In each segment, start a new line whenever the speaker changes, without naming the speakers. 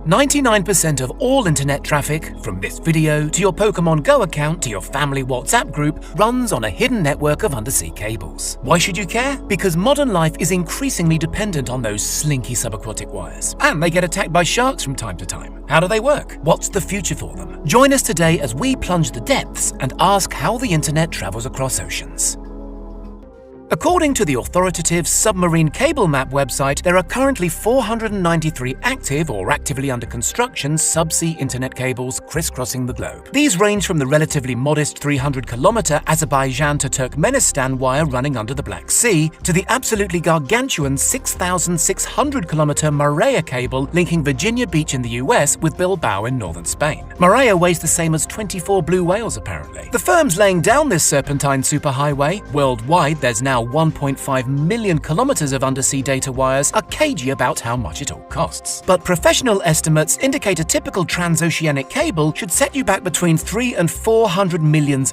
99% of all internet traffic, from this video to your Pokemon Go account to your family WhatsApp group, runs on a hidden network of undersea cables. Why should you care? Because modern life is increasingly dependent on those slinky subaquatic wires. And they get attacked by sharks from time to time. How do they work? What's the future for them? Join us today as we plunge the depths and ask how the internet travels across oceans. According to the authoritative Submarine Cable Map website, there are currently 493 active or actively under construction subsea internet cables crisscrossing the globe. These range from the relatively modest 300-kilometer Azerbaijan to Turkmenistan wire running under the Black Sea, to the absolutely gargantuan 6,600-kilometer Marea cable linking Virginia Beach in the US with Bilbao in northern Spain. Marea weighs the same as 24 blue whales, apparently. The firms laying down this serpentine superhighway, worldwide there's now 1.5 million kilometers of undersea data wires, are cagey about how much it all costs. But professional estimates indicate a typical transoceanic cable should set you back between $300 and $400 million,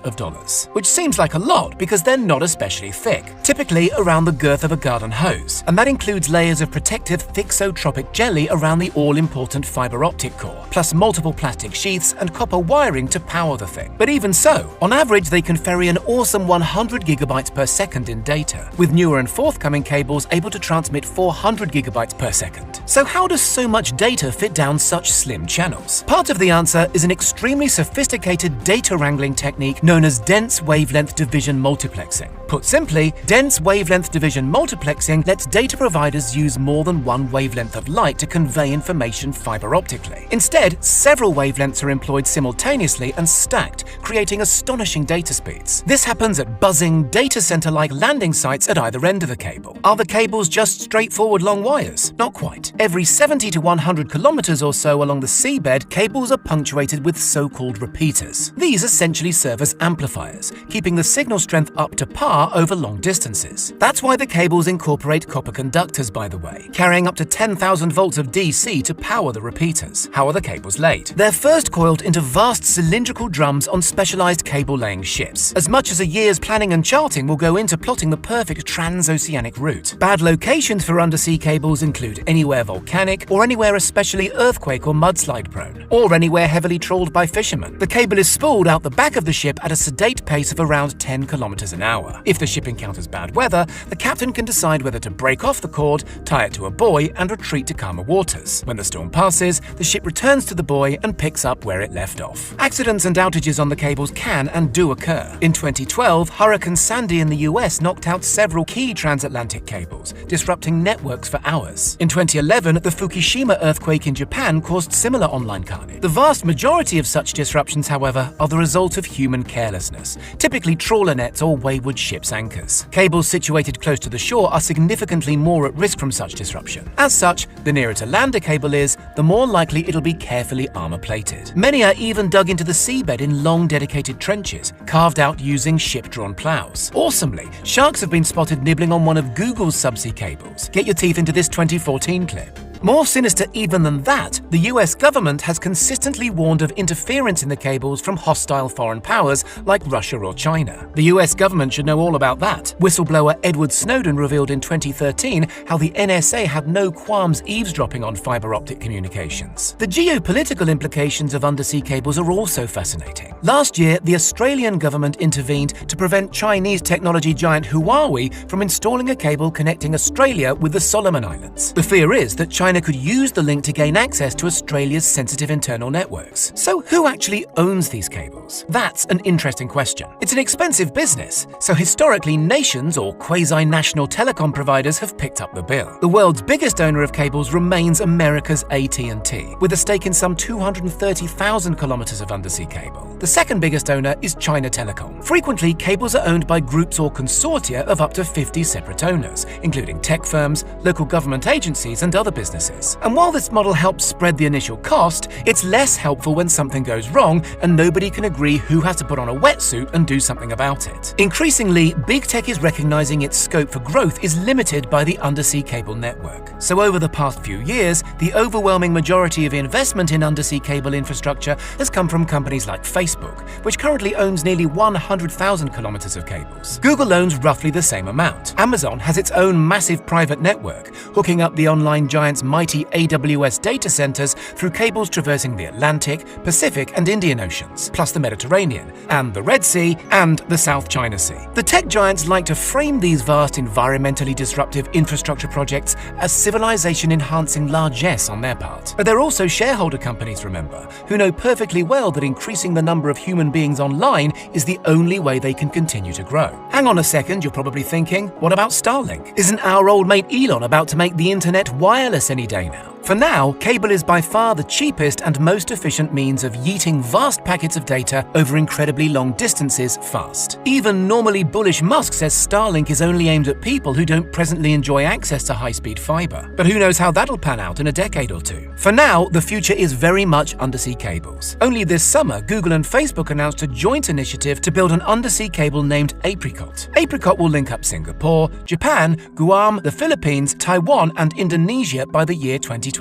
which seems like a lot because they're not especially thick, typically around the girth of a garden hose, and that includes layers of protective thixotropic jelly around the all-important fiber optic core, plus multiple plastic sheaths and copper wiring to power the thing. But even so, on average they can ferry an awesome 100 gigabytes per second in data, with newer and forthcoming cables able to transmit 400 gigabytes per second. So how does so much data fit down such slim channels? Part of the answer is an extremely sophisticated data wrangling technique known as dense wavelength division multiplexing. Put simply, dense wavelength division multiplexing lets data providers use more than one wavelength of light to convey information fiber optically. Instead, several wavelengths are employed simultaneously and stacked, creating astonishing data speeds. This happens at buzzing, data center-like landing sites at either end of the cable. Are the cables just straightforward long wires? Not quite. Every 70 to 100 kilometers or so along the seabed, cables are punctuated with so-called repeaters. These essentially serve as amplifiers, keeping the signal strength up to par over long distances. That's why the cables incorporate copper conductors, by the way, carrying up to 10,000 volts of DC to power the repeaters. How are the cables laid? They're first coiled into vast cylindrical drums on specialized cable-laying ships. As much as a year's planning and charting will go into plotting the perfect transoceanic route. Bad locations for undersea cables include anywhere volcanic, or anywhere especially earthquake or mudslide prone, or anywhere heavily trawled by fishermen. The cable is spooled out the back of the ship at a sedate pace of around 10 kilometers an hour. If the ship encounters bad weather, the captain can decide whether to break off the cord, tie it to a buoy, and retreat to calmer waters. When the storm passes, the ship returns to the buoy and picks up where it left off. Accidents and outages on the cables can and do occur. In 2012, Hurricane Sandy in the US knocked out several key transatlantic cables, disrupting networks for hours. In 2011, the Fukushima earthquake in Japan caused similar online carnage. The vast majority of such disruptions, however, are the result of human carelessness, typically trawler nets or wayward ship's anchors. Cables situated close to the shore are significantly more at risk from such disruption. As such, the nearer to land a cable is, the more likely it'll be carefully armor-plated. Many are even dug into the seabed in long dedicated trenches, carved out using ship-drawn plows. Awesomely, sharks have been spotted nibbling on one of Google's subsea cables. Get your teeth into this 2014 clip. More sinister even than that, the US government has consistently warned of interference in the cables from hostile foreign powers like Russia or China. The US government should know all about that. Whistleblower Edward Snowden revealed in 2013 how the NSA had no qualms eavesdropping on fiber optic communications. The geopolitical implications of undersea cables are also fascinating. Last year, the Australian government intervened to prevent Chinese technology giant Huawei from installing a cable connecting Australia with the Solomon Islands. The fear is that China could use the link to gain access to Australia's sensitive internal networks. So who actually owns these cables? That's an interesting question. It's an expensive business, so historically nations or quasi-national telecom providers have picked up the bill. The world's biggest owner of cables remains America's AT&T, with a stake in some 230,000 kilometers of undersea cable. The second biggest owner is China Telecom. Frequently, cables are owned by groups or consortia of up to 50 separate owners, including tech firms, local government agencies, and other businesses. And while this model helps spread the initial cost, it's less helpful when something goes wrong and nobody can agree who has to put on a wetsuit and do something about it. Increasingly, big tech is recognizing its scope for growth is limited by the undersea cable network. So over the past few years, the overwhelming majority of investment in undersea cable infrastructure has come from companies like Facebook, which currently owns nearly 100,000 kilometers of cables. Google owns roughly the same amount. Amazon has its own massive private network, hooking up the online giant's its mighty AWS data centers through cables traversing the Atlantic, Pacific, and Indian Oceans, plus the Mediterranean, and the Red Sea, and the South China Sea. The tech giants like to frame these vast environmentally disruptive infrastructure projects as civilization-enhancing largesse on their part. But they're also shareholder companies, remember, who know perfectly well that increasing the number of human beings online is the only way they can continue to grow. Hang on a second, you're probably thinking, what about Starlink? Isn't our old mate Elon about to make the internet wireless any day now? For now, cable is by far the cheapest and most efficient means of yeeting vast packets of data over incredibly long distances fast. Even normally bullish Musk says Starlink is only aimed at people who don't presently enjoy access to high-speed fiber. But who knows how that'll pan out in a decade or two. For now, the future is very much undersea cables. Only this summer, Google and Facebook announced a joint initiative to build an undersea cable named Apricot. Apricot will link up Singapore, Japan, Guam, the Philippines, Taiwan, and Indonesia by the year 2024.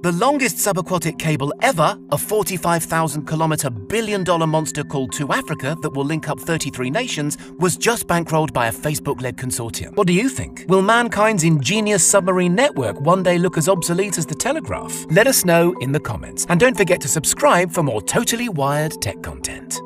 The longest subaquatic cable ever, a 45,000-kilometer billion-dollar monster called To Africa that will link up 33 nations, was just bankrolled by a Facebook-led consortium. What do you think? Will mankind's ingenious submarine network one day look as obsolete as the telegraph? Let us know in the comments. And don't forget to subscribe for more totally wired tech content.